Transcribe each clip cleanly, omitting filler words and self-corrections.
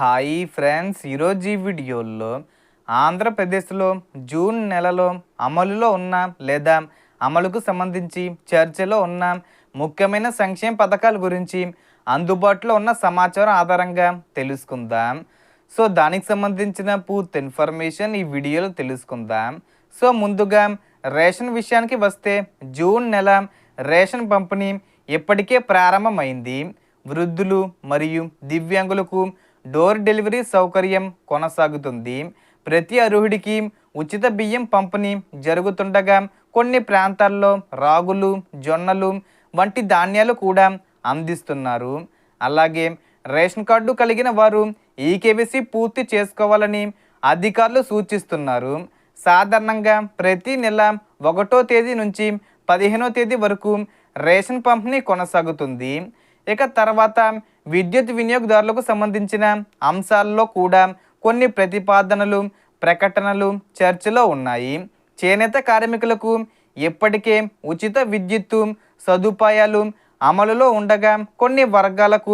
Hi friends, ఈరోజు ఈ వీడియోలో ఆంధ్రప్రదేశ్లో జూన్ నెలలో అమలులో ఉన్న లేదా అమలుకు సంబంధించి చర్చలో ఉన్న ముఖ్యమైన సంక్షేమ పథకాల గురించి అందుబాటులో ఉన్న సమాచారం ఆధారంగా తెలుసుకుందాం. సో దానికి సంబంధించిన పూర్తి ఇన్ఫర్మేషన్ ఈ వీడియోలో తెలుసుకుందాం. సో ముందుగా రేషన్ విషయానికి వస్తే జూన్ నెల రేషన్ పంపిణీ ఇప్పటికే ప్రారంభమైంది. వృద్ధులు మరియు దివ్యాంగులకు డోర్ డెలివరీ సౌకర్యం కొనసాగుతుంది. ప్రతి అర్హుడికి ఉచిత బియ్యం పంపిణీ జరుగుతుండగా కొన్ని ప్రాంతాల్లో రాగులు, జొన్నలు వంటి ధాన్యాలు కూడా అందిస్తున్నారు. అలాగే రేషన్ కార్డు కలిగిన వారు ఈకేవైసీ పూర్తి చేసుకోవాలని అధికారులు సూచిస్తున్నారు. సాధారణంగా ప్రతి నెల 1వ తేదీ నుంచి 15వ తేదీ వరకు రేషన్ పంపిణీ కొనసాగుతుంది. ఇక తర్వాత విద్యుత్ వినియోగదారులకు సంబంధించిన అంశాల్లో కూడా కొన్ని ప్రతిపాదనలు, ప్రకటనలు చర్చలో ఉన్నాయి. చేనేత కార్మికులకు ఇప్పటికే ఉచిత విద్యుత్తు సదుపాయాలు అమలులో ఉండగా కొన్ని వర్గాలకు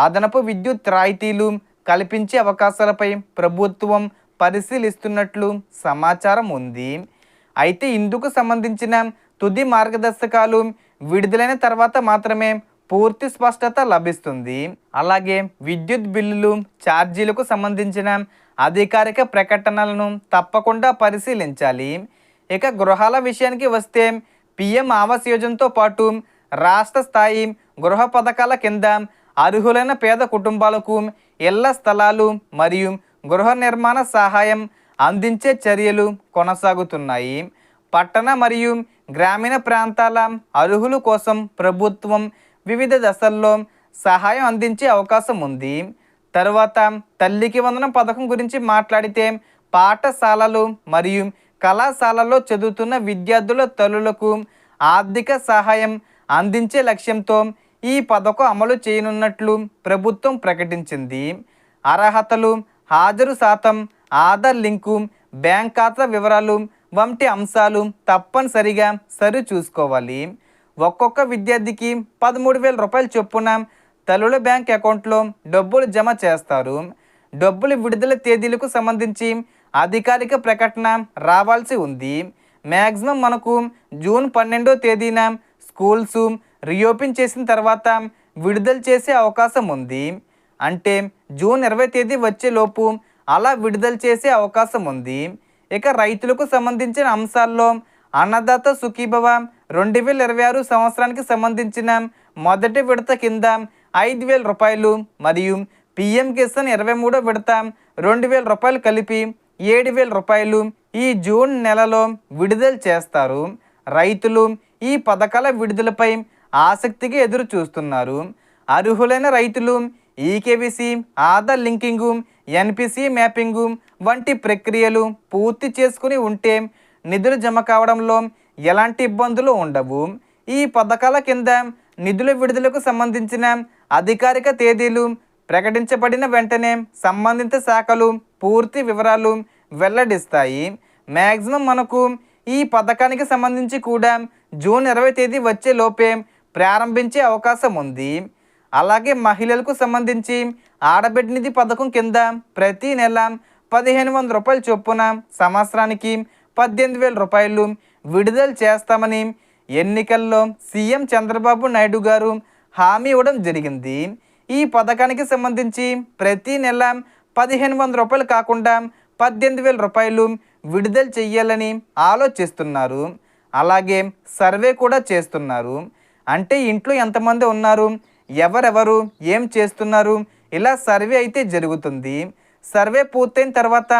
అదనపు విద్యుత్ రాయితీలు కల్పించే అవకాశాలపై ప్రభుత్వం పరిశీలిస్తున్నట్లు సమాచారం ఉంది. అయితే ఇందుకు సంబంధించిన తుది మార్గదర్శకాలు విడుదలైన తర్వాత మాత్రమే పూర్తి స్పష్టత లభిస్తుంది. అలాగే విద్యుత్ బిల్లులు, ఛార్జీలకు సంబంధించిన అధికారిక ప్రకటనలను తప్పకుండా పరిశీలించాలి. ఇక గృహాల విషయానికి వస్తే పిఎం ఆవాస్ యోజనతో పాటు రాష్ట్ర స్థాయి గృహ పథకాల కింద అర్హులైన పేద కుటుంబాలకు ఇళ్ల స్థలాలు మరియు గృహ నిర్మాణ సహాయం అందించే చర్యలు కొనసాగుతున్నాయి. పట్టణ మరియు గ్రామీణ ప్రాంతాల అర్హుల కోసం ప్రభుత్వం వివిధ దశల్లో సహాయం అందించే అవకాశం ఉంది. తర్వాత తల్లికి వందనం పథకం గురించి మాట్లాడితే పాఠశాలలు మరియు కళాశాలల్లో చదువుతున్న విద్యార్థుల తల్లులకు ఆర్థిక సహాయం అందించే లక్ష్యంతో ఈ పథకం అమలు చేయనున్నట్లు ప్రభుత్వం ప్రకటించింది. అర్హతలు, హాజరు శాతం, ఆధార్ లింకు, బ్యాంక్ ఖాతా వివరాలు వంటి అంశాలు తప్పనిసరిగా సరిచూసుకోవాలి. ఒక్కొక్క విద్యార్థికి 13,000 రూపాయల చొప్పున తల్లుల బ్యాంక్ అకౌంట్లో డబ్బులు జమ చేస్తారు. డబ్బులు విడుదల తేదీలకు సంబంధించి అధికారిక ప్రకటన రావాల్సి ఉంది. మ్యాక్సిమం మనకు జూన్ 12వ తేదీన స్కూల్స్ రీఓపెన్ చేసిన తర్వాత విడుదల చేసే అవకాశం ఉంది. అంటే జూన్ 20వ తేదీ వచ్చేలోపు అలా విడుదల చేసే అవకాశం ఉంది. ఇక రైతులకు సంబంధించిన అంశాల్లో అన్నదాత సుఖీభవ 2026 సంవత్సరానికి సంబంధించిన మొదటి విడత కింద 5,000 రూపాయలు మరియు పిఎం కిసాన్ 23వ విడత 2,000 రూపాయలు కలిపి 7,000 రూపాయలు ఈ జూన్ నెలలో విడుదల చేస్తారు. రైతులు ఈ పథకాల విడుదలపై ఆసక్తిగా ఎదురు చూస్తున్నారు. అర్హులైన రైతులు ఈకేవైసీ, ఆధార్ లింకింగు, ఎన్పిసి మ్యాపింగు వంటి ప్రక్రియలు పూర్తి చేసుకుని ఉంటే నిధులు జమ కావడంలో ఎలాంటి ఇబ్బందులు ఉండవు. ఈ పథకాల కింద నిధుల విడుదలకు సంబంధించిన అధికారిక తేదీలు ప్రకటించబడిన వెంటనే సంబంధిత శాఖలు పూర్తి వివరాలు వెల్లడిస్తాయి. మ్యాక్సిమం మనకు ఈ పథకానికి సంబంధించి కూడా జూన్ 20వ తేదీ వచ్చే లోపే ప్రారంభించే అవకాశం ఉంది. అలాగే మహిళలకు సంబంధించి ఆడబిడ్డ నిధి పథకం కింద ప్రతి నెల 1,500 రూపాయల చొప్పున సంవత్సరానికి 18,000 రూపాయలు విడుదల చేస్తామని ఎన్నికల్లో సీఎం చంద్రబాబు నాయుడు గారు హామీ ఇవ్వడం జరిగింది. ఈ పథకానికి సంబంధించి ప్రతి నెల 1,500 రూపాయలు కాకుండా 18,000 రూపాయలు విడుదల చేయాలని ఆలోచిస్తున్నారు. అలాగే సర్వే కూడా చేస్తున్నారు. అంటే ఇంట్లో ఎంతమంది ఉన్నారు, ఎవరెవరు ఏం చేస్తున్నారు, ఇలా సర్వే అయితే జరుగుతుంది. సర్వే పూర్తయిన తర్వాత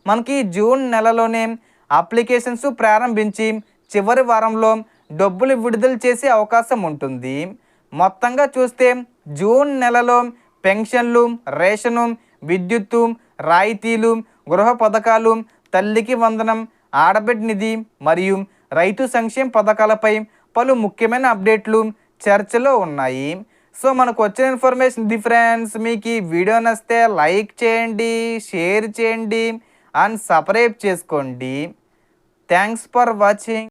మనకి జూన్ నెలలోనే అప్లికేషన్స్ ప్రారంభించి చివరి వారంలో డబ్బులు విడుదల చేసే అవకాశం ఉంటుంది. మొత్తంగా చూస్తే జూన్ నెలలో పెన్షన్లు, రేషను, విద్యుత్తు రాయితీలు, గృహ పథకాలు, తల్లికి వందనం, ఆడబిడ్డ నిధి మరియు రైతు సంక్షేమ పథకాలపై పలు ముఖ్యమైన అప్డేట్లు చర్చలో ఉన్నాయి. సో మనకు వచ్చిన ఇన్ఫర్మేషన్ ఇది ఫ్రెండ్స్. మీకు ఈ వీడియో నచ్చితే లైక్ చేయండి, షేర్ చేయండి అండ్ సబ్స్క్రైబ్ చేసుకోండి. Thanks for watching.